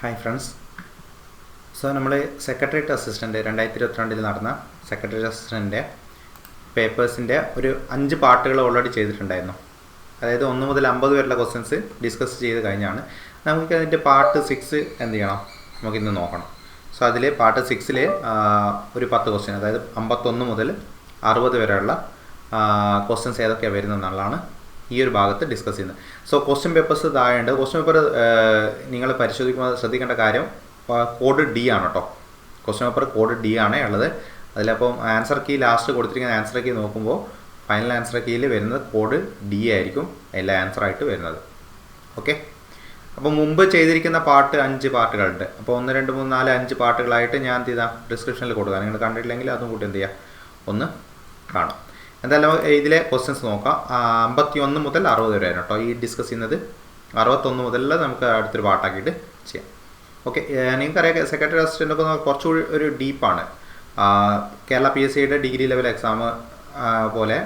Hi friends. നമ്മൾ secretariat assistant 2022 നടന്ന secretariat അസിസ്റ്റൻ്റിൻ്റെ പേപ്പേഴ്സിൻ്റെ ഒരു 5 പാർട്ടുകൾ ഓൾറെഡി ചെയ്തിട്ടുണ്ടായിരുന്നു. അതായത് 1 മുതൽ 50 വരെയുള്ള ക്വസ്റ്റ്യൻസ് ഡിസ്കസ് ചെയ്ത് കഴിഞ്ഞാണ്. നമുക്ക് അതിൻ്റെ പാർട്ട് 6 എന്ത് ചെയ്യണം, നമുക്കിന്ന് നോക്കണം. സോ അതിൽ പാർട്ട് 6 ഒരു 10 ക്വസ്റ്റ്യൻ, അതായത് 51 മുതൽ 60 വരെയുള്ള ക്വസ്റ്റ്യൻസ് ഏതൊക്കെയാണ് വരുന്നതെന്നുള്ളതാണ് ഈ ഒരു ഭാഗത്ത് ഡിസ്കസ് ചെയ്യുന്നത്. സോ ക്വസ്റ്റ്യൻ പേപ്പേഴ്സ് താഴെയുണ്ട്. ക്വസ്റ്റ്യൻ പേപ്പർ നിങ്ങൾ പരിശോധിക്കുമ്പോൾ ശ്രദ്ധിക്കേണ്ട കാര്യം കോഡ് ഡി ആണ് കേട്ടോ. ക്വസ്റ്റ്യൻ പേപ്പർ കോഡ് ഡി ആണ് ഉള്ളത്. അതിലപ്പം ആൻസർ കീ ലാസ്റ്റ് കൊടുത്തിരിക്കുന്ന ആൻസർ കീ നോക്കുമ്പോൾ ഫൈനൽ ആൻസർ കീയിൽ വരുന്നത് കോഡ് ഡി ആയിരിക്കും എല്ലാ ആൻസറായിട്ട് വരുന്നത്. ഓക്കെ, അപ്പോൾ മുമ്പ് ചെയ്തിരിക്കുന്ന പാർട്ട് 5 പാർട്ടുകളുണ്ട്. അപ്പോൾ 1, 2, 3, 4, 5 പാർട്ടുകളായിട്ട് ഞാൻ എന്ത് ചെയ്താൽ ഡിസ്ക്രിപ്ഷനിൽ കൊടുക്കാം. നിങ്ങൾ കണ്ടിട്ടില്ലെങ്കിൽ അതും കൂടി എന്ത് ചെയ്യുക, ഒന്ന് കാണാം. എന്തായാലും ഇതിലെ ക്വസ്റ്റ്യൻസ് നോക്കാം. 51 മുതൽ 60 വരെ കേട്ടോ ഈ ഡിസ്കസ് ചെയ്യുന്നത്. 61 മുതൽ നമുക്ക് അടുത്തൊരു പാർട്ടാക്കിയിട്ട് ചെയ്യാം. ഓക്കെ, നിങ്ങൾക്കറിയാം സെക്രട്ടറി അസിസ്റ്റൻ്റ് ഒക്കെ കുറച്ചുകൂടി ഒരു ഡീപ്പാണ്. കേരള PSCയുടെ ഡിഗ്രി ലെവൽ എക്സാം പോലെ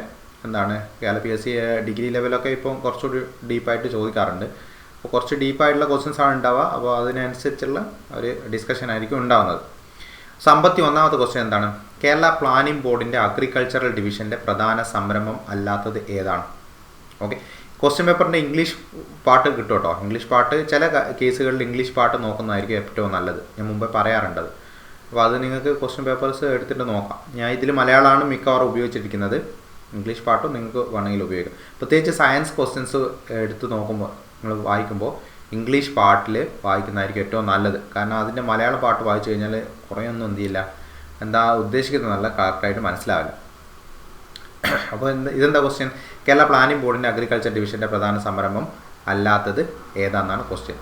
എന്താണ് കേരള PSC ഡിഗ്രി ലെവലൊക്കെ ഇപ്പം കുറച്ചുകൂടി ഡീപ്പായിട്ട് ചോദിക്കാറുണ്ട്. അപ്പോൾ കുറച്ച് ഡീപ്പായിട്ടുള്ള ക്വസ്റ്റ്യൻസ് ആണ് ഉണ്ടാവുക. അപ്പോൾ അതിനനുസരിച്ചുള്ള ഒരു ഡിസ്കഷൻ ആയിരിക്കും ഉണ്ടാകുന്നത്. 51ാമത്തെ ക്വസ്റ്റ്യൻ എന്താണ്? കേരള പ്ലാനിംഗ് ബോർഡിൻ്റെ അഗ്രികൾച്ചറൽ ഡിവിഷൻ്റെ പ്രധാന സംരംഭം അല്ലാത്തത് ഏതാണ്? ഓക്കെ, ക്വസ്റ്റ്യൻ പേപ്പറിൻ്റെ ഇംഗ്ലീഷ് പാർട്ട് കിട്ടും കേട്ടോ. ഇംഗ്ലീഷ് പാർട്ട് ചില കേസുകളിൽ ഇംഗ്ലീഷ് പാർട്ട് നോക്കുന്നതായിരിക്കും ഏറ്റവും നല്ലത്. ഞാൻ മുമ്പേ പറയാറുണ്ടത്. അപ്പോൾ അത് നിങ്ങൾക്ക് ക്വസ്റ്റ്യൻ പേപ്പേഴ്സ് എടുത്തിട്ട് നോക്കാം. ഞാൻ ഇതിൽ മലയാളമാണ് മിക്കവാറും ഉപയോഗിച്ചിരിക്കുന്നത്. ഇംഗ്ലീഷ് പാർട്ടും നിങ്ങൾക്ക് വേണമെങ്കിൽ ഉപയോഗിക്കാം. പ്രത്യേകിച്ച് സയൻസ് ക്വസ്റ്റ്യൻസ് എടുത്ത് നോക്കുമ്പോൾ നിങ്ങൾ വായിക്കുമ്പോൾ ഇംഗ്ലീഷ് പാർട്ടിൽ വായിക്കുന്നതായിരിക്കും ഏറ്റവും നല്ലത്. കാരണം അതിൻ്റെ മലയാളം പാട്ട് വായിച്ചു കഴിഞ്ഞാൽ കുറേയൊന്നും എന്ത് ചെയ്യില്ല, എന്താ ഉദ്ദേശിക്കുന്നത് കറക്റ്റായിട്ട് മനസ്സിലാവില്ല. അപ്പോൾ ഇതെന്താ ക്വസ്റ്റ്യൻ? കേരള പ്ലാനിംഗ് ബോർഡിൻ്റെ അഗ്രികൾച്ചർ ഡിവിഷൻ്റെ പ്രധാന സംരംഭം അല്ലാത്തത് ഏതാണെന്നാണ് ക്വസ്റ്റ്യൻ.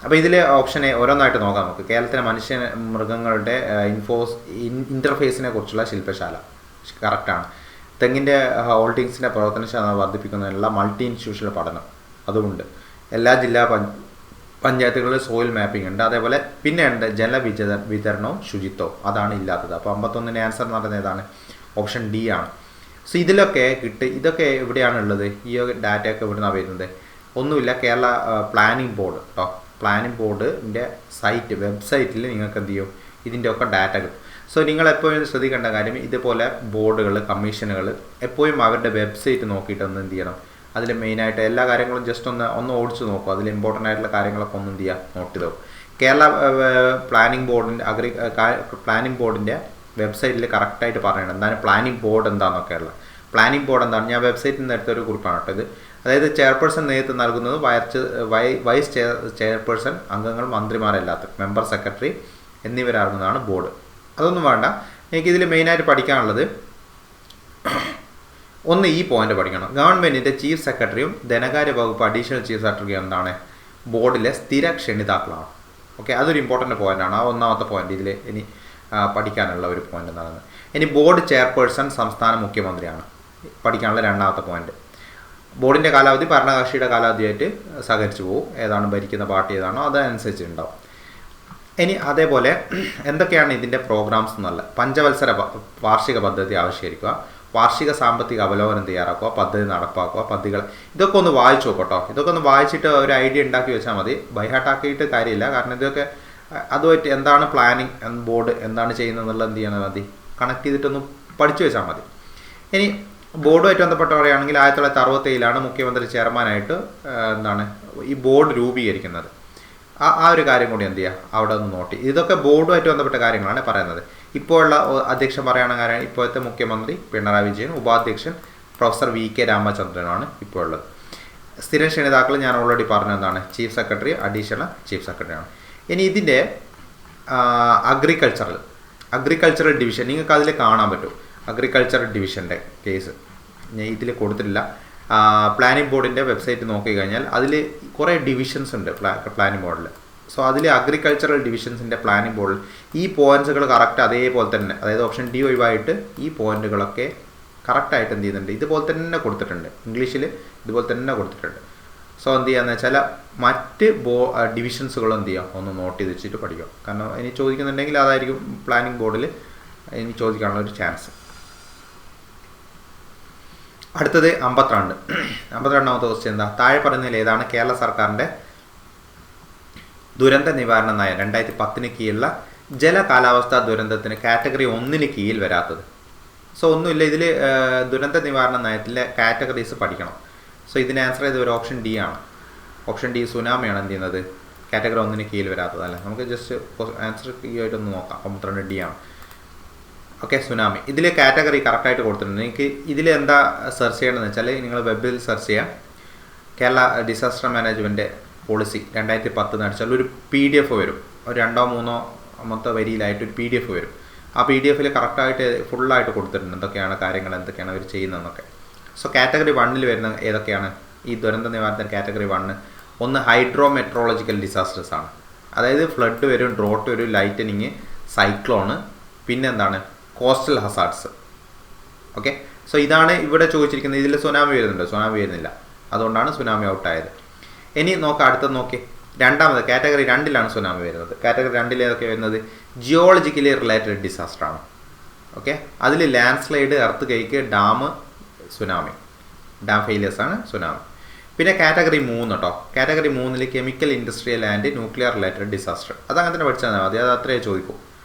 അപ്പോൾ ഇതിൽ ഓപ്ഷൻ ഓരോന്നായിട്ട് നോക്കാം നമുക്ക്. കേരളത്തിലെ മനുഷ്യ മൃഗങ്ങളുടെ ഇൻ്റർഫേസിനെ കുറിച്ചുള്ള ശില്പശാല കറക്റ്റാണ്. തെങ്ങിൻ്റെ ഹോൾഡിങ്സിൻ്റെ പ്രവർത്തനക്ഷമത വർദ്ധിപ്പിക്കുന്നതിനുള്ള മൾട്ടി ഇൻസ്റ്റിറ്റ്യൂഷണൽ പഠനം അതുമുണ്ട്. എല്ലാ ജില്ലാ പഞ്ചായത്തുകളിൽ സോയിൽ മാപ്പിംഗ് ഉണ്ട്. അതേപോലെ പിന്നെ ഉണ്ട് വിതരണവും ശുചിത്വവും, അതാണ് ഇല്ലാത്തത്. അപ്പോൾ 51ൻ്റെ ആൻസർ എന്ന് പറയുന്നത് ഏതാണ്? ഓപ്ഷൻ ഡി ആണ്. സോ ഇതിലൊക്കെ ഇതൊക്കെ എവിടെയാണ് ഉള്ളത്? ഈ ഡാറ്റയൊക്കെ എവിടുന്നാണ് വരുന്നത്? ഒന്നുമില്ല, കേരള പ്ലാനിംഗ് ബോർഡ് കേട്ടോ. പ്ലാനിംഗ് ബോർഡിൻ്റെ വെബ്സൈറ്റിൽ നിങ്ങൾക്ക് എന്ത് ചെയ്യും, ഇതിൻ്റെ ഒക്കെ ഡാറ്റ കിട്ടും. സോ നിങ്ങൾ എപ്പോഴും ശ്രദ്ധിക്കേണ്ട കാര്യം, ഇതുപോലെ ബോർഡുകൾ, കമ്മീഷനുകൾ എപ്പോഴും അവരുടെ വെബ്സൈറ്റ് നോക്കിയിട്ട് ഒന്ന് എന്ത് ചെയ്യണം, അതിൽ മെയിനായിട്ട് എല്ലാ കാര്യങ്ങളും ജസ്റ്റ് ഒന്ന് ഓടിച്ച് നോക്കും. അതിൽ ഇമ്പോർട്ടൻ്റ് ആയിട്ടുള്ള കാര്യങ്ങളൊക്കെ ഒന്ന് എന്ത് ചെയ്യുക, നോട്ട് ചെയ്ത് നോക്കും. കേരള പ്ലാനിംഗ് ബോർഡിൻ്റെ വെബ്സൈറ്റിൽ കറക്റ്റായിട്ട് പറയണം എന്താണ് പ്ലാനിംഗ് ബോർഡ് എന്താണെന്നൊക്കെ ഉള്ളത്. പ്ലാനിംഗ് ബോർഡ് എന്താണ്? ഞാൻ വെബ്സൈറ്റിൽ നിന്ന് എടുത്തൊരു കുറിപ്പാണ് കേട്ടോ ഇത്. അതായത് ചെയർപേഴ്സൺ നേതൃത്വം നൽകുന്നത് വൈസ് ചെയർപേഴ്സൺ, അംഗങ്ങൾ മന്ത്രിമാരല്ലാത്ത മെമ്പർ, സെക്രട്ടറി എന്നിവരടങ്ങുന്നതാണ് ബോർഡ്. അതൊന്നും വേണ്ട. എനിക്കിതിൽ മെയിനായിട്ട് പഠിക്കാനുള്ളത് ഒന്ന് ഈ പോയിന്റ് പഠിക്കണം. ഗവൺമെൻറ്റിൻ്റെ ചീഫ് സെക്രട്ടറിയും ധനകാര്യ വകുപ്പ് അഡീഷണൽ ചീഫ് സെക്രട്ടറിയും എന്താണ് ബോർഡിലെ സ്ഥിര ക്ഷണിതാക്കളാണ്. ഓക്കെ, അതൊരു ഇമ്പോർട്ടൻ്റ് പോയിൻ്റാണ്. ആ 1ാമത്തെ പോയിന്റ് ഇതിൽ ഇനി പഠിക്കാനുള്ള ഒരു പോയിന്റ് എന്താണ്. ഇനി ബോർഡ് ചെയർപേഴ്സൺ സംസ്ഥാന മുഖ്യമന്ത്രിയാണ് പഠിക്കാനുള്ള 2ാമത്തെ പോയിന്റ്. ബോർഡിൻ്റെ കാലാവധി ഭരണകക്ഷിയുടെ കാലാവധിയായിട്ട് സഹകരിച്ചു പോകും. ഏതാണ് ഭരിക്കുന്ന പാർട്ടി ഏതാണോ അതനുസരിച്ചുണ്ടാവും. ഇനി അതേപോലെ എന്തൊക്കെയാണ് ഇതിൻ്റെ പ്രോഗ്രാംസ് എന്നുള്ള പഞ്ചവത്സര വാർഷിക പദ്ധതി ആവിഷ്കരിക്കുക, വാർഷിക സാമ്പത്തിക അവലോകനം തയ്യാറാക്കുക, പദ്ധതി നടപ്പാക്കുക, പദ്ധതികൾ ഇതൊക്കെ ഒന്ന് വായിച്ചു നോക്കട്ടോ. ഇതൊക്കെ ഒന്ന് വായിച്ചിട്ട് ഒരു ഐഡിയ ഉണ്ടാക്കി വെച്ചാൽ മതി. ബൈഹാർട്ടാക്കിയിട്ട് കാര്യമില്ല. കാരണം ഇതൊക്കെ അതുമായിട്ട് എന്താണ് പ്ലാനിങ് ബോർഡ് എന്താണ് ചെയ്യുന്നത് എന്നുള്ളത് എന്ത് ചെയ്യണം, മതി കണക്ട് ചെയ്തിട്ടൊന്ന് പഠിച്ചു വെച്ചാൽ മതി. ഇനി ബോർഡുമായിട്ട് ബന്ധപ്പെട്ട് പറയുകയാണെങ്കിൽ 1967 മുഖ്യമന്ത്രി ചെയർമാനായിട്ട് എന്താണ് ഈ ബോർഡ് രൂപീകരിക്കുന്നത്. ആ ഒരു കാര്യം കൂടി എന്ത് ചെയ്യുക, അവിടെ ഒന്ന് നോട്ട് ചെയ്യുക. ഇതൊക്കെ ബോർഡുമായിട്ട് ബന്ധപ്പെട്ട കാര്യങ്ങളാണ് പറയുന്നത്. ഇപ്പോഴുള്ള അധ്യക്ഷൻ പറയുന്ന കാര്യം ഇപ്പോഴത്തെ മുഖ്യമന്ത്രി പിണറായി വിജയൻ, ഉപാധ്യക്ഷൻ പ്രൊഫസർ VK രാമചന്ദ്രനാണ് ഇപ്പോൾ ഉള്ളത്. സ്ഥിര ക്ഷണിതാക്കൾ ഞാൻ ഓൾറെഡി പറഞ്ഞതാണ്, ചീഫ് സെക്രട്ടറി, അഡീഷണൽ ചീഫ് സെക്രട്ടറിയാണ്. ഇനി ഇതിൻ്റെ അഗ്രികൾച്ചറൽ ഡിവിഷൻ നിങ്ങൾക്ക് അതിൽ കാണാൻ പറ്റും. അഗ്രികൾച്ചറൽ ഡിവിഷൻ്റെ കേസ് ഞാൻ ഇതിൽ കൊടുത്തിട്ടില്ല. പ്ലാനിംഗ് ബോർഡിൻ്റെ വെബ്സൈറ്റ് നോക്കിക്കഴിഞ്ഞാൽ അതിൽ കുറേ ഡിവിഷൻസ് ഉണ്ട് പ്ലാനിംഗ് ബോർഡിൽ. സോ അതിൽ അഗ്രികൾച്ചറൽ ഡിവിഷൻസിൻ്റെ പ്ലാനിംഗ് ബോർഡിൽ ഈ പോയിൻറ്റ്സുകൾ കറക്റ്റ് അതേപോലെ തന്നെ, അതായത് ഓപ്ഷൻ ഡി ഒഴിവായിട്ട് ഈ പോയിൻറ്റുകളൊക്കെ കറക്റ്റായിട്ട് എന്ത് ചെയ്യുന്നുണ്ട്, ഇതുപോലെ തന്നെ കൊടുത്തിട്ടുണ്ട്. ഇംഗ്ലീഷിൽ ഇതുപോലെ തന്നെ കൊടുത്തിട്ടുണ്ട്. സോ എന്ത് ചെയ്യാന്ന് വെച്ചാൽ മറ്റ് ഡിവിഷൻസുകൾ എന്ത് ചെയ്യുക, ഒന്ന് നോട്ട് ചെയ്ത് വെച്ചിട്ട് പഠിക്കുക. കാരണം ഇനി ചോദിക്കുന്നുണ്ടെങ്കിൽ അതായിരിക്കും പ്ലാനിംഗ് ബോർഡിൽ ഇനി ചോദിക്കാനുള്ള ഒരു ചാൻസ്. അടുത്തത് 52ാമത്തെ ക്വസ്റ്റ്യൻ എന്താ? താഴെ പറയുന്നതിൽ ഏതാണ് കേരള സർക്കാരിൻ്റെ ദുരന്ത നിവാരണ നയം 2010 കീഴിലുള്ള ജല കാലാവസ്ഥാ ദുരന്തത്തിന് കാറ്റഗറി 1 കീഴിൽ വരാത്തത്. സോ ഒന്നുമില്ല, ഇതിൽ ദുരന്ത നിവാരണ നയത്തിലെ കാറ്റഗറീസ് പഠിക്കണം. സോ ഇതിന് ആൻസർ ചെയ്ത ഒരു ഓപ്ഷൻ ഡി ആണ്. ഓപ്ഷൻ ഡി സുനാമിയാണ് എന്ത് ചെയ്യുന്നത്, കാറ്റഗറി 1 കീഴിൽ വരാത്തതല്ല. നമുക്ക് ജസ്റ്റ് ആൻസർ കീ ആയിട്ടൊന്ന് നോക്കാം. 52 ഡി ആണ്. Okay, tsunami. ഇതിൽ കാറ്റഗറി കറക്റ്റായിട്ട് കൊടുത്തിട്ടുണ്ട്. നിങ്ങൾക്ക് ഇതിൽ എന്താ സെർച്ച് ചെയ്യേണ്ടതെന്ന് വെച്ചാൽ നിങ്ങൾ വെബിൽ സെർച്ച് ചെയ്യാം. കേരള ഡിസാസ്റ്റർ മാനേജ്മെൻറ്റ് പോളിസി 2010 അടിച്ചാൽ ഒരു PDF വരും. ഒരു 2-3 വരിയിലായിട്ട് ഒരു PDF വരും. ആ PDF കറക്റ്റായിട്ട് ഫുള്ളായിട്ട് കൊടുത്തിട്ടുണ്ട് എന്തൊക്കെയാണ് കാര്യങ്ങൾ, എന്തൊക്കെയാണ് അവർ ചെയ്യുന്നതെന്നൊക്കെ. സോ കാറ്റഗറി 1 വരുന്ന ഏതൊക്കെയാണ് ഈ ദുരന്ത നിവാരണത്തിന് കാറ്റഗറി 1? ഒന്ന് ഹൈഡ്രോ മെട്രോളജിക്കൽ ഡിസാസ്റ്റേഴ്സ് ആണ്. അതായത് ഫ്ലഡ് വരും, ഡ്രോട്ട് വരും, ലൈറ്റനിങ്, സൈക്ലോണ്, പിന്നെന്താണ് കോസ്റ്റൽ ഹസാർഡ്സ്. ഓക്കെ, സോ ഇതാണ് ഇവിടെ ചോദിച്ചിരിക്കുന്നത്. ഇതിൽ സുനാമി വരുന്നുണ്ട്, സുനാമി വരുന്നില്ല, അതുകൊണ്ടാണ് സുനാമി ഔട്ടായത്. ഇനി നോക്കാം, അടുത്തത് നോക്കി. രണ്ടാമത് കാറ്റഗറി 2 സുനാമി വരുന്നത്. കാറ്റഗറി 2 ഏതൊക്കെ വരുന്നത്? ജിയോളജിക്കലി റിലേറ്റഡ് ഡിസാസ്റ്റർ ആണ്. ഓക്കെ, അതിൽ landslide, earthquake, dam, tsunami, dam failures ആണ് സുനാമി. പിന്നെ കാറ്റഗറി 3 കേട്ടോ. Category 3 chemical, industrial and nuclear related disaster. അതങ്ങനെ തന്നെ പഠിച്ചാൽ മതി, അത് അത്രയേ ചോദിക്കൂ.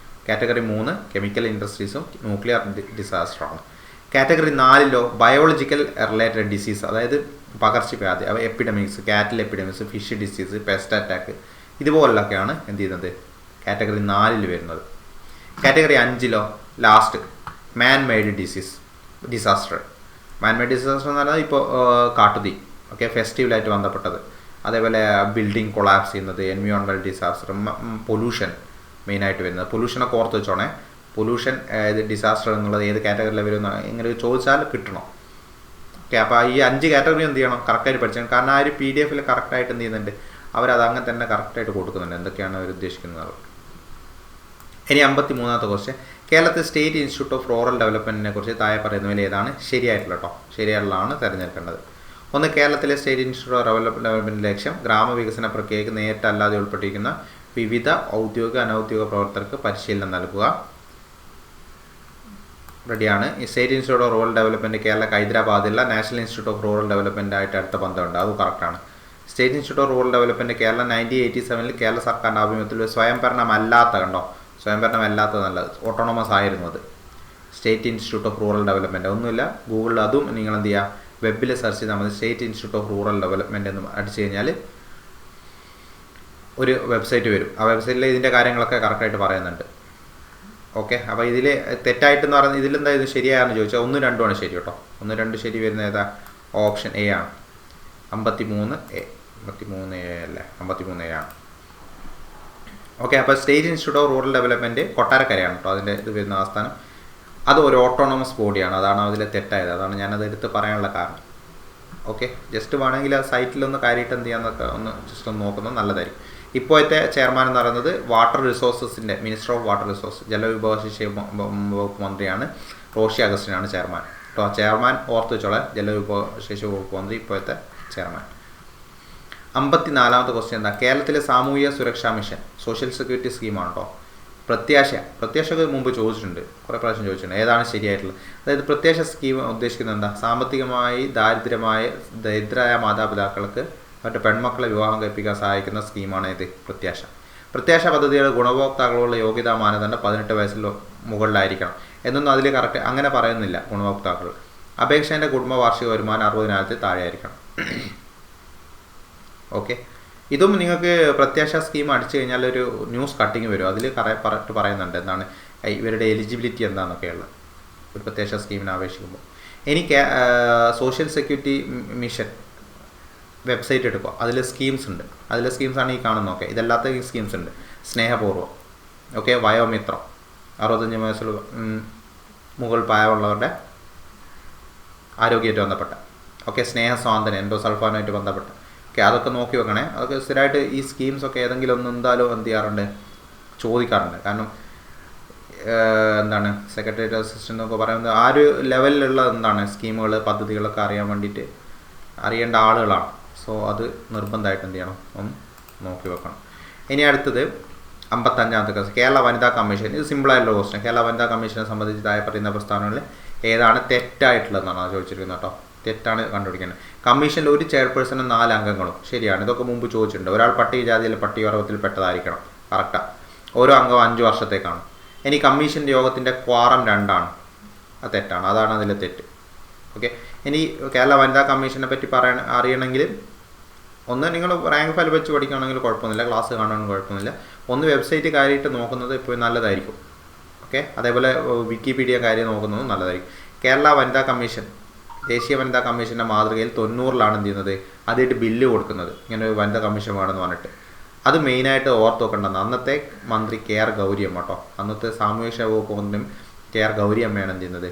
കാറ്റഗറി 3 കെമിക്കൽ ഇൻഡസ്ട്രീസും ന്യൂക്ലിയർ ഡിസാസ്റ്ററാണ്. കാറ്റഗറി 4 ബയോളജിക്കൽ റിലേറ്റഡ് ഡിസീസ്, അതായത് പകർച്ചവ്യാധി, epidemics, cattle epidemics, fish disease, pest attack, ഇതുപോലൊക്കെയാണ് എന്ത് ചെയ്യുന്നത് കാറ്റഗറി 4 വരുന്നത്. Category 5 last man made disaster. മാൻ മെയ്ഡ് ഡിസാസ്റ്റർ എന്ന് പറഞ്ഞാൽ ഇപ്പോൾ കാട്ടുതീ, ഓക്കെ, ഫെസ്റ്റിവലായിട്ട് ബന്ധപ്പെട്ടത്. അതേപോലെ ബിൽഡിംഗ് കൊളാപ്സ് ചെയ്യുന്നത്, എൻവിയോൺമെൻറ്റൽ ഡിസാസ്റ്റർ, പൊല്യൂഷൻ മെയിനായിട്ട് വരുന്നത്. പൊല്യൂഷനൊക്കെ ഓർത്ത് വെച്ചോണേ. പൊല്യൂഷൻ ഡിസാസ്റ്റർ എന്നുള്ളത് ഏത് കാറ്റഗറിയിൽ വരുന്ന ഇങ്ങനെ ചോദിച്ചാൽ കിട്ടണം. ഓക്കെ, അപ്പോൾ ഈ 5 കാറ്റഗറി എന്ത് ചെയ്യണം, കറക്റ്റായിട്ട് പഠിക്കണം. കാരണം ആ ഒരു PDF കറക്റ്റായിട്ട് എന്ത് ചെയ്യുന്നുണ്ട്, അവരത് അങ്ങനെ തന്നെ കറക്റ്റായിട്ട് കൊടുക്കുന്നുണ്ട് എന്തൊക്കെയാണ് അവർ ഉദ്ദേശിക്കുന്നത്. ഇനി 53ാമത്തെ ക്വസ്റ്റ്യൻ. കേരളത്തിൽ സ്റ്റേറ്റ് ഇൻസ്റ്റിറ്റ്യൂട്ട് ഓഫ് റൂറൽ ഡെവലപ്മെൻറ്റിനെ കുറിച്ച് താഴെ പറയുന്നതിൽ ഏതാണ് ശരിയായിട്ടുള്ള കേട്ടോ, ശരിയായിട്ടുള്ളതാണ് തിരഞ്ഞെടുക്കേണ്ടത്. ഒന്ന്, കേരളത്തിലെ സ്റ്റേറ്റ് ഇൻസ്റ്റിറ്റ്യൂട്ട് ഓഫ് റൂറൽ ഡെവലപ്മെൻറ്റിൻ്റെ ലക്ഷ്യം ഗ്രാമവികസന പ്രക്രിയയ്ക്ക് നേരിട്ടല്ലാതെ ഉൾപ്പെട്ടിരിക്കുന്ന വിവിധ ഔദ്യോഗിക അനൗദ്യോഗിക പ്രവർത്തകർക്ക് പരിശീലനം നൽകുക. റെഡിയാണ്. ഈ state institute of rural development Kerala ഹൈദരാബാദിലുള്ള national institute of rural development ആയിട്ട് അടുത്ത ബന്ധമുണ്ട്, അത് കറക്റ്റാണ്. State institute of rural development Kerala 1987 Kerala സർക്കാരിൻ്റെ ആഭിമുഖ്യത്തിൽ സ്വയംഭരണമല്ലാത്ത, കണ്ടോ, സ്വയംഭരണമല്ലാത്ത നല്ലത്, ഓട്ടോണമസ് ആയിരുന്നു അത്. State institute of rural development ഒന്നുമില്ല, ഗൂഗിളിൽ അതും നിങ്ങൾ എന്ത് ചെയ്യുക, വെബിൽ സെർച്ച് ചെയ്താൽ മതി. State institute of rural development എന്ന് അടിച്ചു കഴിഞ്ഞാൽ ഒരു വെബ്സൈറ്റ് വരും. ആ വെബ്സൈറ്റിൽ ഇതിൻ്റെ കാര്യങ്ങളൊക്കെ കറക്റ്റായിട്ട് പറയുന്നുണ്ട്. ഓക്കെ, അപ്പോൾ ഇതിൽ തെറ്റായിട്ടെന്ന് പറയുന്നത് ഇതിലെന്താ ഇത് ശരിയാണെന്ന് ചോദിച്ചാൽ 1, 2 ശരി കേട്ടോ. 1, 2 ശരി വരുന്ന ഏതാ? ഓപ്ഷൻ എ ആണ്. 53A അല്ലേ, 53A ആണ്. ഓക്കെ, അപ്പോൾ state institute of rural development കൊട്ടാരക്കരയാണ് കേട്ടോ അതിൻ്റെ ഇത് വരുന്ന ആസ്ഥാനം. അത് ഒരു ഓട്ടോണമസ് ബോഡിയാണ്, അതാണ് അതിൽ തെറ്റായത്, അതാണ് ഞാനത് എടുത്ത് പറയാനുള്ള കാരണം. ഓക്കെ, ജസ്റ്റ് വേണമെങ്കിൽ ആ സൈറ്റിലൊന്ന് കാര്യമായിട്ട് എന്ത് ചെയ്യാന്നൊക്കെ ഒന്ന് ജസ്റ്റ് ഒന്ന് നോക്കുന്നത് നല്ലതായിരിക്കും. ഇപ്പോഴത്തെ ചെയർമാൻ എന്ന് പറയുന്നത് വാട്ടർ റിസോഴ്സസിൻ്റെ മിനിസ്റ്റർ ഓഫ് വാട്ടർ റിസോഴ്സ് ജലവിഭവശേഷി വകുപ്പ് മന്ത്രിയാണ് റോഷി അഗസ്റ്റിനാണ് ചെയർമാൻ കേട്ടോ. ചെയർമാൻ ഓർത്ത് വെച്ചോളെ, ജലവിഭവശേഷി വകുപ്പ് മന്ത്രി ഇപ്പോഴത്തെ ചെയർമാൻ. 54ാമത്തെ ക്വസ്റ്റ്യൻ എന്താ? കേരളത്തിലെ സാമൂഹിക സുരക്ഷാ മിഷൻ സോഷ്യൽ സെക്യൂരിറ്റി സ്കീമാണ് കേട്ടോ. പ്രത്യാശക്ക് മുമ്പ് ചോദിച്ചിട്ടുണ്ട്, കുറേ പ്രാവശ്യം ചോദിച്ചിട്ടുണ്ട്, ഏതാണ് ശരിയായിട്ടുള്ളത്? അതായത് പ്രത്യാശ സ്കീം ഉദ്ദേശിക്കുന്നത് എന്താ? സാമ്പത്തികമായി ദരിദ്രരായ മാതാപിതാക്കൾക്ക് അവരുടെ പെൺമക്കളെ വിവാഹം കഴിപ്പിക്കാൻ സഹായിക്കുന്ന സ്കീമാണ് ഇത് പ്രത്യാശ പദ്ധതിയുടെ ഗുണഭോക്താക്കളുള്ള യോഗ്യതാ മാനദണ്ഡം 18 വയസ്സിൽ മുകളിലായിരിക്കണം എന്നൊന്നും അതിൽ കറക്റ്റ് അങ്ങനെ പറയുന്നില്ല. ഗുണഭോക്താക്കൾ അപേക്ഷേൻ്റെ കുടുംബ വാർഷിക വരുമാനം 60,000 താഴെ ആയിരിക്കണം. ഓക്കെ, ഇതും നിങ്ങൾക്ക് പ്രത്യാശ സ്കീം അടിച്ചു കഴിഞ്ഞാൽ ഒരു ന്യൂസ് കട്ടിങ് വരും, അതിൽ കറക്റ്റ് പറയുന്നുണ്ട് എന്താണ് ഇവരുടെ എലിജിബിലിറ്റി എന്താണെന്നൊക്കെയുള്ളത് ഒരു പ്രത്യാശ സ്കീമിന് അപേക്ഷിക്കുമ്പോൾ. എനിക്ക് സോഷ്യൽ സെക്യൂരിറ്റി മിഷൻ വെബ്സൈറ്റ് എടുക്കുക, അതിൽ സ്കീംസ് ഉണ്ട്. അതിലെ സ്കീംസാണ് ഈ കാണുന്നത്. ഓക്കെ, ഇതല്ലാത്ത ഈ സ്കീംസ് ഉണ്ട്. സ്നേഹപൂർവ്വം, ഓക്കെ, വയോമിത്രം 65 വയസ്സിൽ മുകൾ പ്രായമുള്ളവരുടെ ആരോഗ്യമായിട്ട് ബന്ധപ്പെട്ട, ഓക്കെ, സ്നേഹസ്വാന്തനം എൻഡോസൾഫാനുമായിട്ട് ബന്ധപ്പെട്ട, ഓക്കെ, അതൊക്കെ നോക്കി വെക്കണേ. അതൊക്കെ സ്ഥിരമായിട്ട് ഈ സ്കീംസൊക്കെ ഏതെങ്കിലും ഒന്ന് എന്തായാലും എന്ത് ചെയ്യാറുണ്ട്, ചോദിക്കാറുണ്ട്. കാരണം എന്താണ് സെക്രട്ടേറിയറ്റ് അസിസ്റ്റൻ്റ് എന്നൊക്കെ പറയുന്നത് ആ ഒരു ലെവലിലുള്ള എന്താണ് സ്കീമുകൾ പദ്ധതികളൊക്കെ അറിയാൻ വേണ്ടിയിട്ട് അറിയേണ്ട ആളുകളാണ്. സോ അത് നിർബന്ധമായിട്ട് എന്ത് ചെയ്യണം, ഒന്ന് നോക്കി വെക്കണം. ഇനി അടുത്തത് 55ാമത്തെ ക്വസ്റ്റ്യൻ. കേരള വനിതാ കമ്മീഷൻ. ഇത് സിമ്പിളായിട്ടുള്ള ക്വസ്റ്റ്യൻ. കേരള വനിതാ കമ്മീഷനെ സംബന്ധിച്ച് താഴെ പറയുന്ന പ്രസ്താവനകളിൽ ഏതാണ് തെറ്റായിട്ടുള്ളതെന്നാണ് ചോദിച്ചിരിക്കുന്നത് കേട്ടോ. തെറ്റാണ് കണ്ടുപിടിക്കുന്നത്. കമ്മീഷനിൽ ഒരു ചെയർപേഴ്സണും 4 അംഗങ്ങളും ശരിയാണ്. ഇതൊക്കെ മുമ്പ് ചോദിച്ചിട്ടുണ്ട്. ഒരാൾ പട്ടികജാതിയിൽ പട്ടികവർഗത്തിൽ പെട്ടതായിരിക്കണം. കറക്റ്റാണ്. ഓരോ അംഗം 5 വർഷത്തേക്കാണ്. ഇനി കമ്മീഷൻ്റെ യോഗത്തിൻ്റെ ക്വാറം 2 ആണ്. അത് തെറ്റാണ്. അതാണ് അതിലെ തെറ്റ്. ഓക്കെ. ഇനി കേരള വനിതാ കമ്മീഷനെ പറ്റി അറിയണമെങ്കിൽ ഒന്ന് നിങ്ങൾ റാങ്ക് ഫയൽ വെച്ച് പഠിക്കുകയാണെങ്കിൽ കുഴപ്പമൊന്നുമില്ല, ക്ലാസ് കാണുകയാണെങ്കിൽ കുഴപ്പമൊന്നുമില്ല. ഒന്ന് വെബ്സൈറ്റ് കാര്യമായിട്ട് നോക്കുന്നത് എപ്പോഴും നല്ലതായിരിക്കും. ഓക്കെ. അതേപോലെ വിക്കിപീഡിയ കാര്യം നോക്കുന്നതും നല്ലതായിരിക്കും. കേരള വനിതാ കമ്മീഷൻ, ദേശീയ വനിതാ കമ്മീഷൻ്റെ മാതൃകയിൽ 90-ലാണ് എന്ത് ചെയ്യുന്നത്, ആദ്യമായിട്ട് ബില്ല് കൊടുക്കുന്നത്. ഇങ്ങനെ ഒരു വനിതാ കമ്മീഷൻ വേണമെന്ന് പറഞ്ഞിട്ട്. അത് മെയിനായിട്ട് ഓർത്ത് വെക്കേണ്ടത് അന്നത്തെ മന്ത്രി KR ഗൗരിയമ്മ കേട്ടോ. അന്നത്തെ സാമൂഹ്യക്ഷേമ വകുപ്പ് മന്ത്രിയും KR ഗൗരിയമ്മയാണ് എന്ത് ചെയ്യുന്നത്,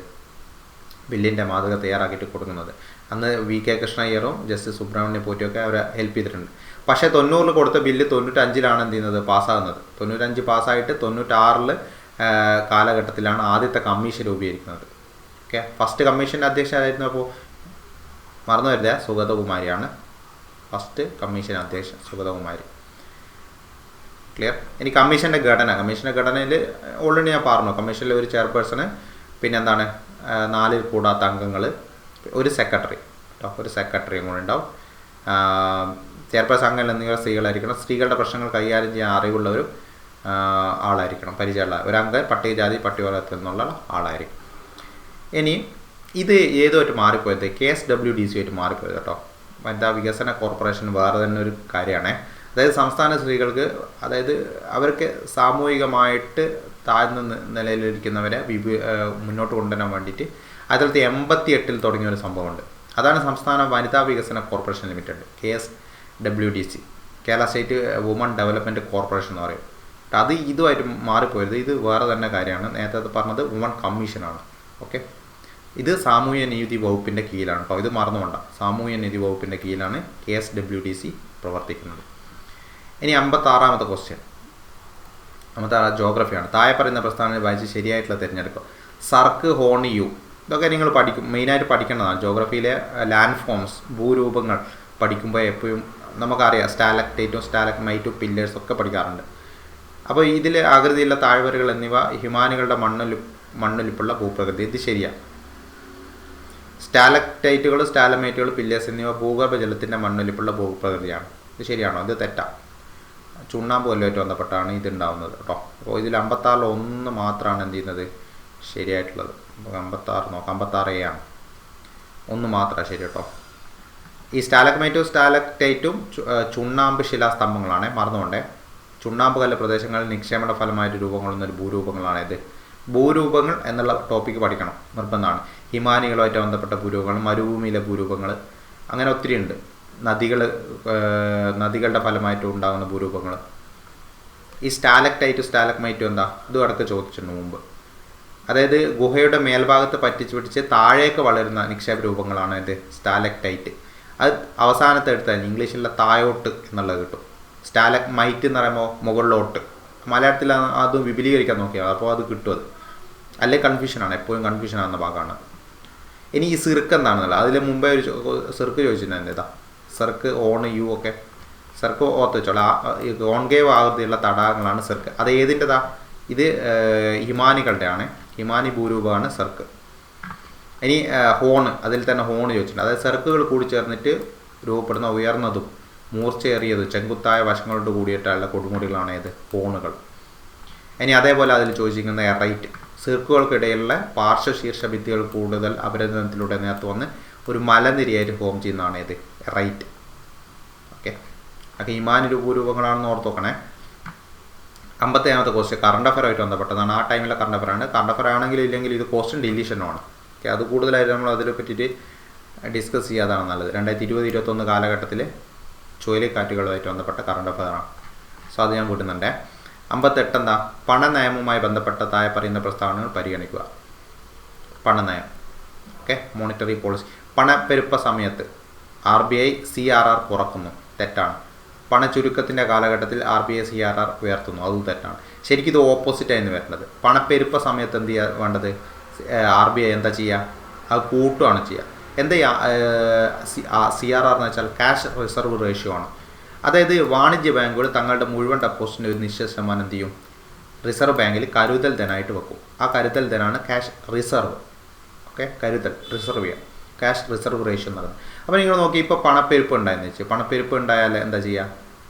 ബില്ലിൻ്റെ മാതൃക തയ്യാറാക്കിയിട്ട് കൊടുക്കുന്നത്. അന്ന് VK കൃഷ്ണയ്യറും ജസ്റ്റിസ് സുബ്രഹ്മണ്യ പോറ്റിയൊക്കെ അവരെ ഹെൽപ്പ് ചെയ്തിട്ടുണ്ട്. പക്ഷേ 90-ൽ കൊടുത്ത ബില്ല് 95-ലാണ് എന്ത് ചെയ്യുന്നത്, പാസ്സാകുന്നത്. 95 പാസ്സായിട്ട് 96 കാലഘട്ടത്തിലാണ് ആദ്യത്തെ കമ്മീഷൻ രൂപീകരിക്കുന്നത്. ഓക്കെ. ഫസ്റ്റ് കമ്മീഷൻ്റെ അധ്യക്ഷനായിരുന്നു അപ്പോൾ മറന്നു വരുന്നത് സുഗതകുമാരിയാണ്. ഫസ്റ്റ് കമ്മീഷൻ അധ്യക്ഷൻ സുഗതകുമാരി. ക്ലിയർ. ഇനി കമ്മീഷൻ്റെ ഘടനയിൽ ഓൾറെഡി ഞാൻ പറഞ്ഞു. കമ്മീഷനിൽ ഒരു ചെയർപേഴ്സണ്, പിന്നെ എന്താണ് 4 കൂടാത്ത അംഗങ്ങൾ, ഒരു സെക്രട്ടറി കേട്ടോ. ഒരു സെക്രട്ടറിയും കൂടെ ഉണ്ടാവും. ചെയർപേഴ്സൺ അംഗങ്ങൾ എന്നിവർ സ്ത്രീകളായിരിക്കണം. സ്ത്രീകളുടെ പ്രശ്നങ്ങൾ കൈകാര്യം ചെയ്യാൻ അറിവുള്ളവരും ആളായിരിക്കണം, പരിചയമുള്ള ഒരംഗം പട്ടികജാതി പട്ടികവർഗത്തിൽ നിന്നുള്ള ആളായിരിക്കും. ഇനി ഇത് ഏതുമായിട്ട് മാറിപ്പോയത്, KSWDC ആയിട്ട് മാറിപ്പോയത് കേട്ടോ. വനിതാ വികസന കോർപ്പറേഷൻ വേറെ തന്നെ ഒരു കാര്യമാണ്. അതായത് സംസ്ഥാന സ്ത്രീകൾക്ക്, അതായത് അവർക്ക് സാമൂഹികമായിട്ട് താഴ്ന്ന നിലയിലിരിക്കുന്നവരെ മുന്നോട്ട് കൊണ്ടുവരാൻ വേണ്ടിയിട്ട് 1988 തുടങ്ങിയ ഒരു സംഭവമുണ്ട്. അതാണ് സംസ്ഥാന വനിതാ വികസന corporation limited, KSWDC, Kerala state woman development corporation എന്ന് പറയും. അത് ഇതുമായിട്ട് മാറിപ്പോയത്. ഇത് വേറെ തന്നെ കാര്യമാണ്. നേരത്തെ പറഞ്ഞത് വുമൺ കമ്മീഷനാണ്. ഓക്കെ. ഇത് സാമൂഹ്യ നീതി വകുപ്പിൻ്റെ കീഴിലാണ് കേട്ടോ. ഇത് മറന്നുകൊണ്ട. സാമൂഹ്യ നീതി വകുപ്പിൻ്റെ കീഴിലാണ് KSWDC പ്രവർത്തിക്കുന്നത്. ഇനി 56-ാമത്തെ ക്വസ്റ്റ്യൻ, 56 ജോഗ്രഫിയാണ്. താഴെ പറയുന്ന പ്രസ്താവന വായിച്ച് ശരിയായിട്ടുള്ള തിരഞ്ഞെടുക്കുക. സർക്ക്, ഹോൺ, യു, ഇതൊക്കെ നിങ്ങൾ പഠിക്കും, മെയിനായിട്ട് പഠിക്കേണ്ടതാണ്. ജോഗ്രഫിയിലെ ലാൻഡ് ഫോംസ്, ഭൂരൂപങ്ങൾ പഠിക്കുമ്പോൾ എപ്പോഴും നമുക്കറിയാം സ്റ്റാലക്ടൈറ്റും സ്റ്റാലക്മൈറ്റും പില്ലേഴ്സും ഒക്കെ പഠിക്കാറുണ്ട്. അപ്പോൾ ഇതിൽ ആകൃതിയുള്ള താഴ്വരകൾ എന്നിവ ഹിമാനികളുടെ മണ്ണൊലിപ്പുള്ള ഭൂപ്രകൃതി. ഇത് ശരിയാണ്. സ്റ്റാലക്ടൈറ്റുകൾ, സ്റ്റാലമൈറ്റുകൾ, പില്ലേഴ്സ് എന്നിവ ഭൂഗർഭജലത്തിൻ്റെ മണ്ണൊലിപ്പുള്ള ഭൂപ്രകൃതിയാണ്. ഇത് ശരിയാണോ? ഇത് തെറ്റാണ്. ചുണ്ണാമ്പ് കൊല്ലമായിട്ട് ബന്ധപ്പെട്ടാണ് ഇതുണ്ടാവുന്നത് കേട്ടോ. അപ്പോൾ ഇതിൽ 56-ൽ 1 മാത്രമാണ് എന്ത് ചെയ്യുന്നത്, ശരിയായിട്ടുള്ളത്. 56 നോക്കാം. 56A ആണ്. 1 മാത്രമാണ് ശരി കേട്ടോ. ഈ സ്റ്റാലക്മൈറ്റും സ്റ്റാലക്ടൈറ്റും ചുണ്ണാമ്പ് ശിലാസ്തംഭങ്ങളാണ്, മറന്നുകൊണ്ടേ. ചുണ്ണാമ്പ് കല്ല് പ്രദേശങ്ങളിൽ നിക്ഷേപണ ഫലമായിട്ട് രൂപം കൊള്ളുന്നൊരു ഭൂരൂപങ്ങളാണ് ഇത്. ഭൂരൂപങ്ങൾ എന്നുള്ള ടോപ്പിക്ക് പഠിക്കണം, നിർബന്ധമാണ്. ഹിമാനികളുമായിട്ട് ബന്ധപ്പെട്ട ഭൂരൂപങ്ങൾ, മരുഭൂമിയിലെ ഭൂരൂപങ്ങൾ, അങ്ങനെ ഒത്തിരി ഉണ്ട്. നദികളുടെ ഫലമായിട്ട് ഉണ്ടാകുന്ന ഭൂരൂപങ്ങൾ. ഈ സ്റ്റാലക്ടൈറ്റും സ്റ്റാലക്മൈറ്റും എന്താ, ഇതും അടക്കം ചോദിച്ചിട്ടുണ്ട് മുമ്പ്. അതായത് ഗുഹയുടെ മേൽഭാഗത്ത് പറ്റിച്ച് പിടിച്ച് താഴേക്ക് വളരുന്ന നിക്ഷേപ രൂപങ്ങളാണ് ഇത് സ്റ്റാലക്ടൈറ്റ്. അത് അവസാനത്തെ എടുത്താൽ ഇംഗ്ലീഷിലുള്ള താഴോട്ട് എന്നുള്ളത് കിട്ടും. സ്റ്റാലക്മൈറ്റ് എന്ന് പറയുമ്പോൾ മുകളിലോട്ട്. മലയാളത്തിൽ അത് വിപുലീകരിക്കാൻ നോക്കിയാൽ അപ്പോൾ അത് കിട്ടും. അത് അല്ലെ കൺഫ്യൂഷനാണ്, എപ്പോഴും കൺഫ്യൂഷനാകുന്ന ഭാഗമാണ്. ഇനി ഈ സിർക്ക് എന്താണെന്നുള്ളത് അതിൽ മുമ്പേ ഒരു സിർക്ക് ചോദിച്ചിട്ടുണ്ട്. ഇതാ സിർക്ക്, ഓൺ, യു ഒക്കെ. സിർക്ക് ഓർത്ത് വെച്ചോളാം. ഓൺഗേവ് ആകൃതിയുള്ള തടാകങ്ങളാണ് സിർക്ക്. അത് ഏതിൻ്റെതാ? ഇത് ഹിമാനികളുടെ ആണ്. ഹിമാനി ഭൂരൂപമാണ് സിർക്ക്. ഇനി ഹോൺ, അതിൽ തന്നെ ഹോൺ ചോദിച്ചിട്ടുണ്ട്. അതായത് സിർക്കുകൾ കൂടി ചേർന്നിട്ട് രൂപപ്പെടുന്ന ഉയർന്നതും മൂർച്ചയേറിയതും ചെങ്കുത്തായ വശങ്ങളോട് കൂടിയിട്ടുള്ള കൊടുമുടികളാണ് ഇത്, ഹോണുകൾ. ഇനി അതേപോലെ അതിൽ ചോദിച്ചിരിക്കുന്ന എറൈറ്റ്, സിർക്കുകൾക്കിടയിലുള്ള പാർശ്വശീർഷ ഭിത്തികൾ കൂടുതൽ അപരദനത്തിലൂടെ നേർത്തു വന്ന് ഒരു മലനിരയായിട്ട് ഫോം ചെയ്യുന്നതാണ് ഇത്, എറൈറ്റ്. ഓക്കെ. ഒക്കെ ഹിമാനി ഭൂരൂപങ്ങളാണെന്ന് ഓർത്ത് നോക്കണേ. 57-ാമത്തെ ക്വസ്റ്റ്യൻ കറണ്ട് അഫയറുമായിട്ട് ബന്ധപ്പെട്ടതാണ്. ആ ടൈമിലെ കറണ്ട് അഫയറാണ്. കറണ്ട് അഫയർ ആണെങ്കിൽ ഇല്ലെങ്കിൽ ഇത് ക്വസ്റ്റ്യൻ ഡിലീഷനുമാണ്. ഓക്കെ. അത് കൂടുതലായിട്ട് നമ്മൾ അതിനെ പറ്റിയിട്ട് ഡിസ്കസ് ചെയ്യാതാണ് നല്ലത്. 2020-21 കാലഘട്ടത്തിൽ ചുഴലിക്കാറ്റുകളുമായിട്ട് ബന്ധപ്പെട്ട കറണ്ട് അഫയറാണ്. സോ അത് ഞാൻ കൂട്ടുന്നുണ്ട്. 58 എന്താ, പണനയവുമായി ബന്ധപ്പെട്ട താഴെ പറയുന്ന പ്രസ്താവനകൾ പരിഗണിക്കുക. പണനയം. ഓക്കെ. Monetary policy. പണപ്പെരുപ്പ സമയത്ത് RBI CRR കുറക്കുന്നു. തെറ്റാണ്. പണച്ചുരുക്കത്തിൻ്റെ കാലഘട്ടത്തിൽ RBI CRR ഉയർത്തുന്നു. അതും തെറ്റാണ്. ശരിക്കും ഇത് ഓപ്പോസിറ്റായിരുന്നു വരേണ്ടത്. പണപ്പെരുപ്പ സമയത്ത് എന്ത് ചെയ്യുക വേണ്ടത്, RBI എന്താ ചെയ്യുക, അത് കൂട്ടുകയാണ് ചെയ്യുക. എന്താ CRR എന്ന് വെച്ചാൽ ക്യാഷ് റിസർവ് റേഷ്യോ ആണ്. അതായത് വാണിജ്യ ബാങ്കുകൾ തങ്ങളുടെ മുഴുവൻ ഡെപ്പോസിറ്റിൻ്റെ ഒരു നിശ്ചിത ശതമാനം എന്ത് ചെയ്യും, റിസർവ് ബാങ്കിൽ കരുതൽ ധനമായിട്ട് വെക്കും. ആ കരുതൽ ധനമാണ് ക്യാഷ് റിസർവ്. ഓക്കെ. കരുതൽ, റിസർവ് ചെയ്യുക. ക്യാഷ് റിസർവ് റേഷ്യോ എന്ന് പറയുന്നത്. അപ്പോൾ നിങ്ങൾ നോക്കി ഇപ്പോൾ പണപ്പെരുപ്പ് ഉണ്ടായെന്ന് വെച്ച്, പണപ്പെരുപ്പ് ഉണ്ടായാൽ എന്താ ചെയ്യുക?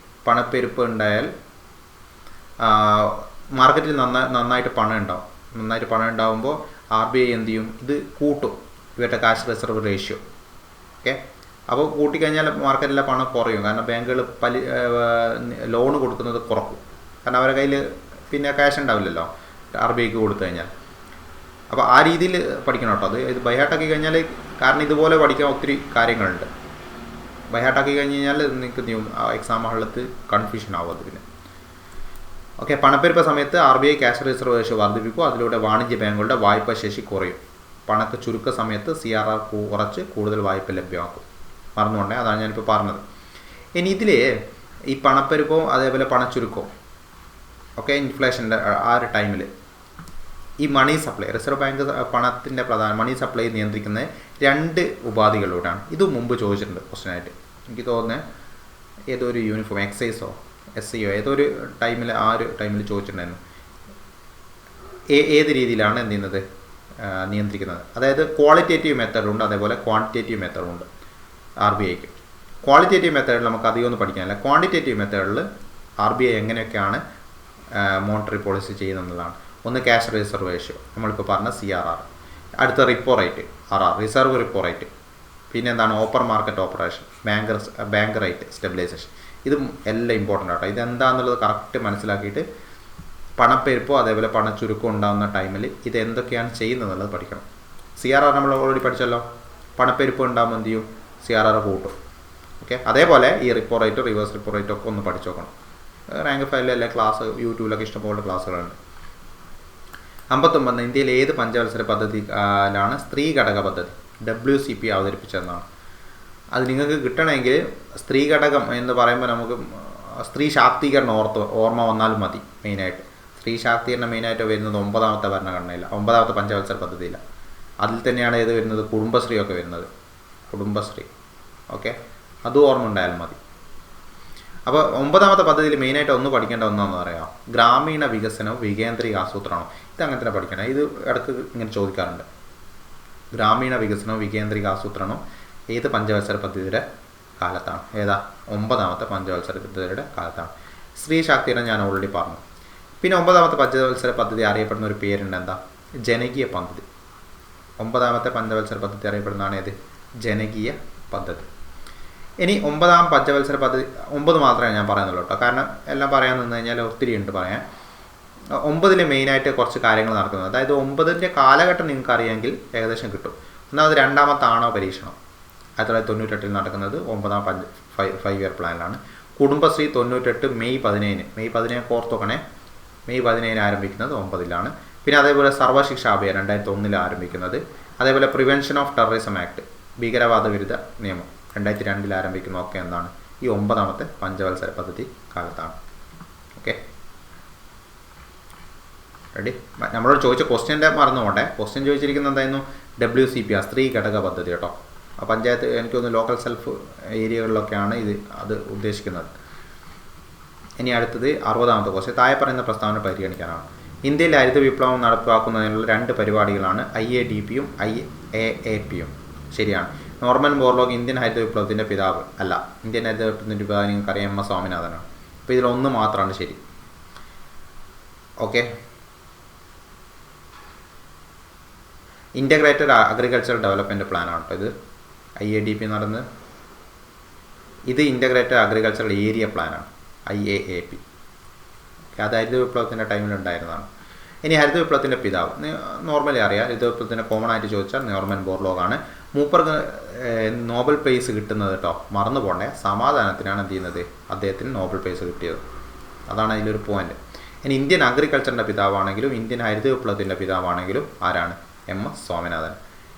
പണപ്പെരുപ്പ് ഉണ്ടായാൽ മാർക്കറ്റിൽ നന്നായിട്ട് പണം ഉണ്ടാവും. നന്നായിട്ട് പണം ഉണ്ടാകുമ്പോൾ RBI എന്ത് ചെയ്യും? ഇത് കൂട്ടും, ഇവരുടെ ക്യാഷ് റിസർവ് റേഷ്യോ. ഓക്കെ, അപ്പോൾ കൂട്ടിക്കഴിഞ്ഞാൽ മാർക്കറ്റിലെ പണം കുറയും. കാരണം ബാങ്കുകൾ ലോൺ കൊടുക്കുന്നത് കുറക്കും. കാരണം അവരുടെ കയ്യിൽ പിന്നെ ക്യാഷ് ഉണ്ടാവില്ലല്ലോ RBIക്ക് കൊടുത്തു കഴിഞ്ഞാൽ. അപ്പോൾ ആ രീതിയിൽ പഠിക്കണം കേട്ടോ. ഇത് ബൈഹാർട്ടാക്കി കഴിഞ്ഞാൽ, കാരണം ഇതുപോലെ പഠിക്കാൻ ഒത്തിരി കാര്യങ്ങളുണ്ട്. ബൈഹാർട്ടാക്കി കഴിഞ്ഞ് കഴിഞ്ഞാൽ നിങ്ങൾക്ക് എക്സാം ഹാളിലത്ത് കൺഫ്യൂഷൻ ആവും അത് പിന്നെ. ഓക്കെ, പണപ്പെരുപ്പ സമയത്ത് RBI ക്യാഷ് റിസർവ് റേഷ്യോ വർദ്ധിപ്പിക്കും. അതിലൂടെ വാണിജ്യ ബാങ്കുകളുടെ വായ്പാ ശേഷി കുറയും. പണക്ക് ചുരുക്ക സമയത്ത് CRR കുറച്ച് കൂടുതൽ വായ്പ ലഭ്യമാക്കും. മറന്നുകൊണ്ടേ, അതാണ് ഞാനിപ്പോൾ പറഞ്ഞത്. ഇനി ഇതിൽ ഈ പണപ്പെരുപ്പവും അതേപോലെ പണച്ചുരുക്കവും ഓക്കെ, ഇൻഫ്ലേഷൻ്റെ ആ ഒരു ടൈമിൽ ഈ മണി സപ്ലൈ, റിസർവ് ബാങ്ക് പണത്തിൻ്റെ മണി സപ്ലൈ നിയന്ത്രിക്കുന്ന 2 ഉപാധികളിലൂടെയാണ്. ഇത് മുമ്പ് ചോദിച്ചിട്ടുണ്ട് ക്വസ്റ്റ്യനായിട്ട്. എനിക്ക് തോന്നുന്നത് ഏതൊരു യൂണിഫോം എക്സൈസോ SCO ഏതൊരു ടൈമിൽ ആ ഒരു ടൈമിൽ ചോദിച്ചിട്ടുണ്ടായിരുന്നു. ഏത് രീതിയിലാണ് എന്ത് ചെയ്യുന്നത്, നിയന്ത്രിക്കുന്നത്. അതായത് ക്വാളിറ്റേറ്റീവ് മെത്തേഡുണ്ട്, അതേപോലെ ക്വാണ്ടിറ്റേറ്റീവ് മെത്തേഡുണ്ട് RBIക്ക്. ക്വാളിറ്റേറ്റീവ് മെത്തേഡിൽ നമുക്ക് അധികം ഒന്നും പഠിക്കാനില്ല. ക്വാണ്ടിറ്റേറ്റീവ് മെത്തേഡിൽ RBI എങ്ങനെയൊക്കെയാണ് മോണിറ്ററി പോളിസി ചെയ്യുന്നതാണ്. ഒന്ന് ക്യാഷ് റിസർവ് റേഷ്യോ, നമ്മളിപ്പോൾ പറഞ്ഞ CRR. അടുത്ത repo rate RR, reserve repo rate. പിന്നെ എന്താണ് open market operation, bank rate stabilization. ഇതും എല്ലാം ഇമ്പോർട്ടൻ്റ് ആട്ടോ. ഇതെന്താണെന്നുള്ളത് കറക്റ്റ് മനസ്സിലാക്കിയിട്ട് പണപ്പെരുപ്പോ അതേപോലെ പണച്ചുരുക്കോ ഉണ്ടാകുന്ന ടൈമിൽ ഇത് എന്തൊക്കെയാണ് ചെയ്യുന്നതെന്നുള്ളത് പഠിക്കണം. CRR നമ്മൾ ഓൾറെഡി പഠിച്ചല്ലോ. പണപ്പെരുപ്പ് ഉണ്ടാകുമ്പോൾ എന്ത് ചെയ്യും? CRR കൂട്ടും. ഓക്കെ, അതേപോലെ ഈ റിപ്പോ റേറ്റോ റിവേഴ്സ് റിപ്പോ റേറ്റോ ഒക്കെ ഒന്ന് പഠിച്ചു നോക്കണം. റാങ്ക് ഫയലിലെ ക്ലാസ് യൂട്യൂബിലൊക്കെ ഇഷ്ടംപോലെ ക്ലാസ്സുകളുണ്ട്. 59 ഇന്ത്യയിൽ ഏത് പഞ്ചവത്സര പദ്ധതിയിലാണ് സ്ത്രീ ഘടക പദ്ധതി WCP അവതരിപ്പിച്ചതെന്നാണ്. അത് നിങ്ങൾക്ക് കിട്ടണമെങ്കിൽ സ്ത്രീ ഘടകം എന്ന് പറയുമ്പോൾ നമുക്ക് സ്ത്രീ ശാക്തീകരണം ഓർമ്മ വന്നാലും മതി. മെയിനായിട്ട് സ്ത്രീ ശാക്തീകരണം മെയിനായിട്ട് വരുന്നത് 9ാമത്തെ ഭരണഘടനയില്ല, 9ാമത്തെ പഞ്ചവത്സര പദ്ധതിയില്ല. അതിൽ തന്നെയാണ് ഏത് വരുന്നത്? കുടുംബശ്രീ ഒക്കെ വരുന്നത്. കുടുംബശ്രീ ഓക്കെ, അതും ഓർമ്മ ഉണ്ടായാലും മതി. അപ്പോൾ 9ാമത്തെ പദ്ധതിയിൽ മെയിനായിട്ട് ഒന്ന് പഠിക്കേണ്ട ഒന്നാന്ന് പറയാം, ഗ്രാമീണ വികസനവും വികേന്ദ്രീക ആസൂത്രണവും. ഇത് അങ്ങനെ തന്നെ പഠിക്കണം. ഇത് ഇടയ്ക്ക് ഇങ്ങനെ ചോദിക്കാറുണ്ട്. ഗ്രാമീണ വികസനവും വികേന്ദ്രീക ആസൂത്രണവും ഏത് പഞ്ചവത്സര പദ്ധതിയുടെ കാലത്താണ്? ഏതാ? 9ാമത്തെ പഞ്ചവത്സര പദ്ധതിയുടെ കാലത്താണ്. സ്ത്രീ ശാക്തീകരണം ഞാൻ ഓൾറെഡി പറഞ്ഞു. പിന്നെ 9ാമത്തെ പഞ്ചവത്സര പദ്ധതി അറിയപ്പെടുന്ന ഒരു പേരുണ്ട്, എന്താ? ജനകീയ പദ്ധതി. 9ാമത്തെ പഞ്ചവത്സര പദ്ധതി അറിയപ്പെടുന്നതാണ് ഏത്? ജനകീയ പദ്ധതി. ഇനി 9ാം പഞ്ചവത്സര പദ്ധതി 9 മാത്രമേ ഞാൻ പറയുന്നുള്ളൂ കേട്ടോ. കാരണം എല്ലാം പറയാൻ നിന്ന് കഴിഞ്ഞാൽ ഒത്തിരി ഉണ്ട് പറയാൻ. 9ൽ മെയിനായിട്ട് കുറച്ച് കാര്യങ്ങൾ നടക്കുന്നത്. അതായത് 9ൻ്റെ കാലഘട്ടം നിങ്ങൾക്ക് അറിയാമെങ്കിൽ ഏകദേശം കിട്ടും. ഒന്നാമത് 2ാമത്തെ ആണവ പരീക്ഷണം 1998 നടക്കുന്നത് 9ാം 5 ഇയർ പ്ലാനിലാണ്. കുടുംബശ്രീ 98 മെയ് 15 കോർത്തോക്കണേ. മെയ് 15 ആരംഭിക്കുന്നത് 9ലാണ്. പിന്നെ അതേപോലെ സർവശിക്ഷ അഭിയാൻ 2001 ആരംഭിക്കുന്നത്. അതേപോലെ പ്രിവെൻഷൻ ഓഫ് ടെററിസം ആക്ട്, ഭീകരവാദ വിരുദ്ധ നിയമം 2002 ആരംഭിക്കുന്നതൊക്കെ എന്താണ്? ഈ 9ാമത്തെ പഞ്ചവത്സര പദ്ധതി കാലത്താണ്. Okay, ready? നമ്മളോട് ചോദിച്ച ക്വസ്റ്റ്യൻ്റെ മറന്നു പോകണ്ടേ. ക്വസ്റ്റ്യൻ ചോദിച്ചിരിക്കുന്നത് എന്തായിരുന്നു? WCP, സ്ത്രീ ഘടക പദ്ധതി കേട്ടോ. ആ പഞ്ചായത്ത് എനിക്കൊന്ന് ലോക്കൽ സെൽഫ് ഏരിയകളിലൊക്കെയാണ് അത് ഉദ്ദേശിക്കുന്നത്. ഇനി അടുത്തത് 60ാമത്തെ ക്വസ്റ്റ്യൻ. താഴെ പറയുന്ന പ്രസ്താവന പരിഗണിക്കാനാണ്. ഇന്ത്യയിൽ ഹരിത വിപ്ലവം നടപ്പാക്കുന്നതിനുള്ള 2 പരിപാടികളാണ് IADPയും IAAPയും. ശരിയാണ്. നോർമൻ ബോർലോഗ് ഇന്ത്യൻ ഹരിത വിപ്ലവത്തിൻ്റെ പിതാവ് അല്ല. ഇന്ത്യൻ ഹരിത വിപ്ലവത്തിൻ്റെ പിതാവ് നിങ്ങൾക്കറിയാം, MS സ്വാമിനാഥനാണ്. അപ്പോൾ ഇതിലൊന്ന് മാത്രമാണ് ശരി. ഓക്കെ, ഇൻ്റഗ്രേറ്റഡ് അഗ്രികൾച്ചറൽ ഡെവലപ്മെൻറ്റ് പ്ലാനാണ് കേട്ടോ ഇത്. IADP നടന്ന് ഇത് ഇൻ്റഗ്രേറ്റഡ് അഗ്രികൾച്ചറൽ ഏരിയ പ്ലാനാണ് IAAP. അത് ഹരിത വിപ്ലവത്തിൻ്റെ ടൈമിലുണ്ടായിരുന്നതാണ്. ഇനി ഹരിത വിപ്ലവത്തിൻ്റെ പിതാവ് നോർമലി അറിയാം. ഹരിത വിപ്ലവത്തിൻ്റെ കോമൺ ആയിട്ട് ചോദിച്ചാൽ നോർമൻ ബോർലോഗാണ്. മൂപ്പർക്ക് നോബൽ പ്രൈസ് കിട്ടുന്നത് കേട്ടോ, മറന്നു പോകണ്ടേ, സമാധാനത്തിനാണ് എന്ത് ചെയ്യുന്നത്? അദ്ദേഹത്തിന് നോബൽ പ്രൈസ് കിട്ടിയത്. അതാണ് അതിലൊരു പോയിന്റ്. ഇനി ഇന്ത്യൻ അഗ്രികൾച്ചറിൻ്റെ പിതാവാണെങ്കിലും ഇന്ത്യൻ ഹരിത വിപ്ലവത്തിൻ്റെ പിതാവാണെങ്കിലും ആരാണ്? MS സ്വാമിനാഥൻ.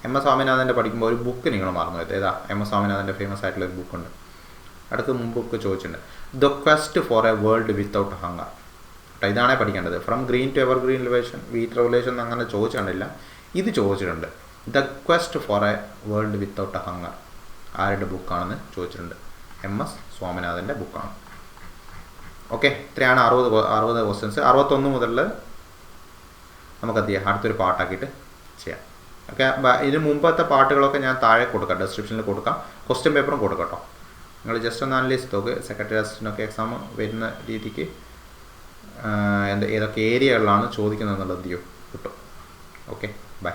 MS സ്വാമിനാഥൻ്റെ പഠിക്കുമ്പോൾ ഒരു ബുക്ക് നിങ്ങൾ മറന്നു പോയത്. ഏതാ? MS സ്വാമിനാഥൻ്റെ ഫേമസ് ആയിട്ടുള്ള ഒരു ബുക്കുണ്ട്. അടുത്ത് മുമ്പൊക്കെ ചോദിച്ചിട്ടുണ്ട്, the quest for a world without hunger. കേട്ടോ, ഇതാണേ പഠിക്കേണ്ടത്. From green to evergreen revolution, wheat revolution അങ്ങനെ ചോദിച്ചിട്ടില്ല. ഇത് ചോദിച്ചിട്ടുണ്ട്. The quest for a world without hunger ആരുടെ ബുക്കാണെന്ന് ചോദിച്ചിട്ടുണ്ട്? MS സ്വാമിനാഥൻ്റെ ബുക്കാണ്. ഓക്കെ, ഇത്രയാണ് 60 ക്വസ്റ്റ്യൻസ്. 61 മുതൽ നമുക്കത് അടുത്തൊരു പാട്ടാക്കിയിട്ട് ചെയ്യാം. ഓക്കെ. ഇതിന് മുമ്പത്തെ പാട്ടുകളൊക്കെ ഞാൻ താഴെ കൊടുക്കാം, ഡിസ്ക്രിപ്ഷനിൽ കൊടുക്കാം, ക്വസ്റ്റ്യൻ പേപ്പറും കൊടുക്കാം കേട്ടോ. നിങ്ങൾ ജസ്റ്റ് ഒന്ന് അനലൈസ് ചെയ്ത് നോക്ക്. സെക്രട്ടറി അസിസ്റ്റൻ്റൊക്കെ എക്സാം വരുന്ന രീതിക്ക് ഏതൊക്കെ ഏരിയകളിലാണ് ചോദിക്കുന്നത് എന്നുള്ളത് കിട്ടും. Okay, by.